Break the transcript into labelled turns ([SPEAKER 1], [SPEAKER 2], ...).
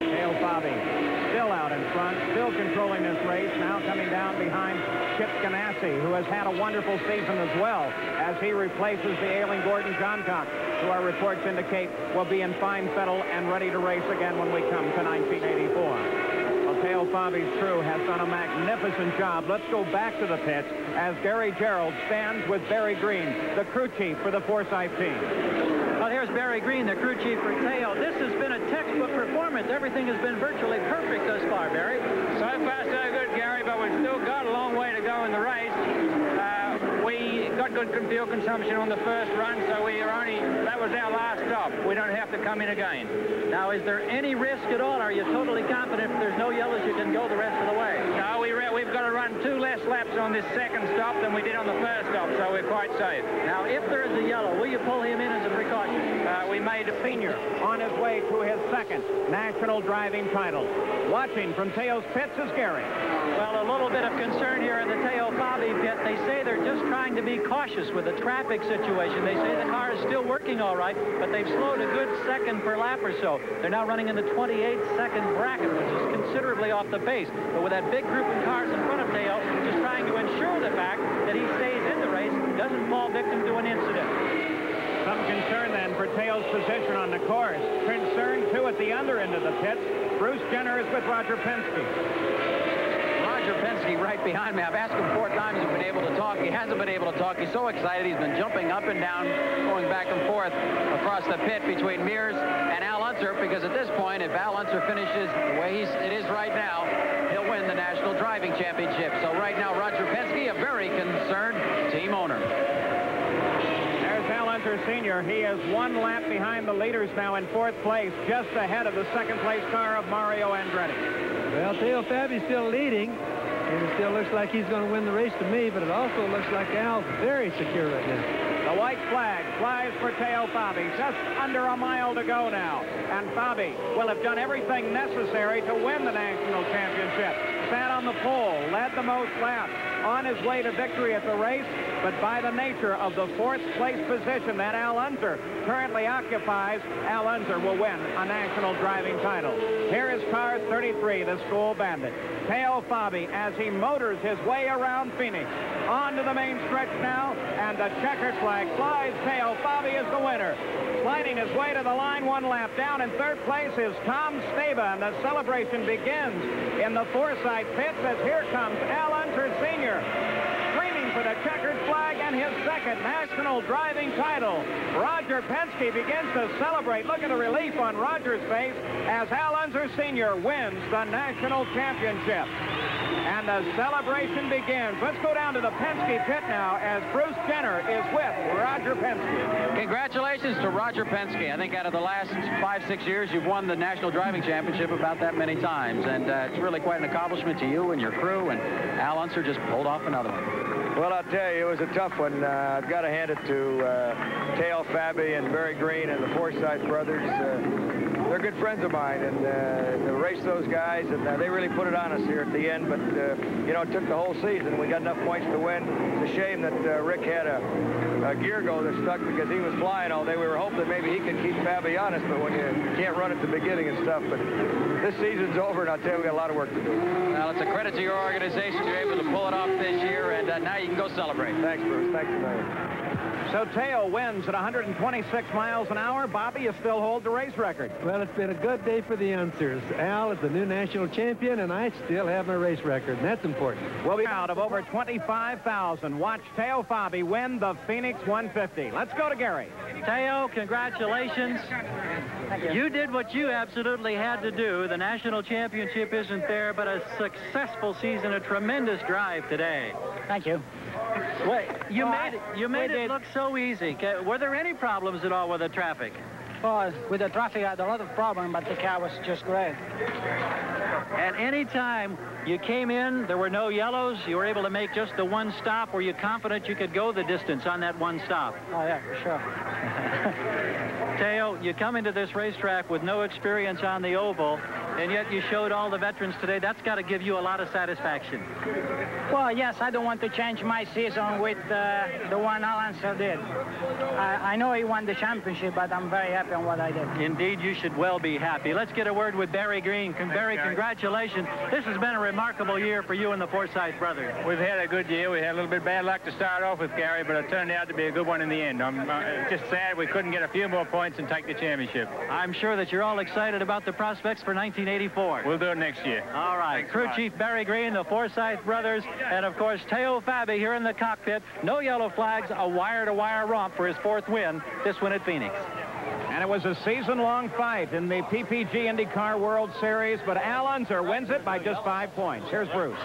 [SPEAKER 1] Teo Fabi still out in front, still controlling this race, now coming down behind Chip Ganassi, who has had a wonderful season as well, as he replaces the ailing Gordon Johncock, who our reports indicate will be in fine fettle and ready to race again when we come to 1984. Well, Teo Fabi's crew has done a magnificent job. Let's go back to the pits as Gary Gerald stands with Barry Green, the crew chief for the Forsythe team.
[SPEAKER 2] Well, here's Barry Green, the crew chief for Teo. This has been a textbook performance. Everything has been virtually perfect thus far, Barry.
[SPEAKER 3] So far, so good, Gary, but we've still got a long way to go in the race. We got good fuel consumption on the first run, so that was our last stop. We don't have to come in again.
[SPEAKER 2] Now, is there any risk at all? Are you totally confident if there's no yellows you can go the rest of the way?
[SPEAKER 3] No, we've got to run 2 less laps on this second stop than we did on the first stop, so we're quite safe.
[SPEAKER 2] Now, if there is a yellow, will you pull him in as a precaution?
[SPEAKER 1] We made a senior on his way to his second national driving title. Watching from Teo's pits is Gary.
[SPEAKER 2] Well, a little bit of concern here in the Teo Fabi pit. They say they're just trying to be cautious with the traffic situation. They say the car is still working all right, but they've slowed a good second per lap or so. They're now running in the 28-second bracket, which is considerably off the pace. But with that big group of cars in front of Teo, just trying to ensure the fact that he stays in the race, doesn't fall victim to an incident.
[SPEAKER 1] Some concern then for Teo's position on the course. Concern, too, at the other end of the pits. Bruce Jenner is with Roger Penske.
[SPEAKER 4] Roger Penske right behind me. I've asked him 4 times if he's been able to talk. He hasn't been able to talk. He's so excited. He's been jumping up and down, going back and forth across the pit between Mears and Al Unser, because at this point, if Al Unser finishes the way it is right now, he'll win the National Driving Championship. So right now, Roger Penske, a very concerned team owner.
[SPEAKER 1] Al Unser Sr. He is 1 lap behind the leaders now in 4th place, just ahead of the 2nd place car of Mario Andretti.
[SPEAKER 5] Well, Teo Fabi's still leading, and it still looks like he's going to win the race to me, but it also looks like Al's very secure right now.
[SPEAKER 1] The white flag flies for Teo Fabi. Just under a mile to go now. And Fabi will have done everything necessary to win the national championship. Sat on the pole, led the most laps, on his way to victory at the race, but by the nature of the 4th place position that Al Unser currently occupies, Al Unser will win a national driving title. Here is car 33, the Skoal Bandit. Teo Fabi as he motors his way around Phoenix. On to the main stretch now, and the checkered flag flies. Teo Fabi is the winner. Sliding his way to the line 1 lap down in 3rd place is Tom Staba, and the celebration begins in the Forsythe pits as here comes Al Unser Sr. screaming for the checkered flag and his 2nd national driving title. Roger Penske begins to celebrate. Look at the relief on Roger's face as Al Unser Sr. wins the national championship. And the celebration begins. Let's go down to the Penske pit now as Bruce Jenner is with Roger Penske.
[SPEAKER 4] Congratulations to Roger Penske. I think out of the last 5-6 years, you've won the National Driving Championship about that many times. And it's really quite an accomplishment to you and your crew. And Al Unser just pulled off another one.
[SPEAKER 6] Well, I'll tell you, it was a tough one. I've got to hand it to Teo Fabi and Barry Green and the Forsythe brothers. They're good friends of mine, and to race those guys, and they really put it on us here at the end. But, you know, it took the whole season. We got enough points to win. It's a shame that Rick had a gear go that stuck because he was flying all day. We were hoping that maybe he could keep Fabi honest, but when you can't run at the beginning and stuff. But this season's over, and I'll tell you, we got a lot of work to do.
[SPEAKER 4] Well, it's a credit to your organization. You're able to pull it off this year, and now you can go celebrate.
[SPEAKER 6] Thanks, Bruce. Thanks a million.
[SPEAKER 1] So Teo wins at 126 miles an hour. Bobby, you still hold the race record.
[SPEAKER 5] Well, it's been a good day for the Unsers. Al is the new national champion, and I still have my race record, and that's important.
[SPEAKER 1] We'll be out of over 25,000. Watch Teo Fabi win the Phoenix 150. Let's go to Gary.
[SPEAKER 2] Teo, congratulations.
[SPEAKER 7] Thank you.
[SPEAKER 2] You did what you absolutely had to do. The national championship isn't there, but a successful season, a tremendous drive today.
[SPEAKER 7] Thank you.
[SPEAKER 2] Well, you made it look so easy. Were there any problems at all with the traffic?
[SPEAKER 7] Well, with the traffic, I had a lot of problems, but the car was just great.
[SPEAKER 2] At any time you came in, there were no yellows, you were able to make just the 1 stop. Were you confident you could go the distance on that 1 stop?
[SPEAKER 7] Oh, yeah, for sure.
[SPEAKER 2] Teo, you come into this racetrack with no experience on the oval, and yet you showed all the veterans today. That's got to give you a lot of satisfaction.
[SPEAKER 7] Well, yes, I don't want to change my season with the one Alan did. I know he won the championship, but I'm very happy on what I did.
[SPEAKER 2] Indeed, you should well be happy. Let's get a word with Barry Green. Barry, congratulations. This has been a remarkable year for you and the Forsyth brothers.
[SPEAKER 3] We've had a good year. We had a little bit bad luck to start off with, Gary, but it turned out to be a good one in the end. I'm just sad we couldn't get a few more points and take the championship.
[SPEAKER 2] I'm sure that you're all excited about the prospects for 1984.
[SPEAKER 3] We'll do it next year.
[SPEAKER 2] All right.
[SPEAKER 3] Thanks
[SPEAKER 2] Crew Chief Barry Green, the Forsyth brothers, and, of course, Teo Fabi here in the cockpit. No yellow flags, a wire-to-wire romp for his 4th win, this one at Phoenix.
[SPEAKER 1] And it was a season-long fight in the PPG IndyCar World Series, but Al Unser wins it by just 5 points. Here's Bruce.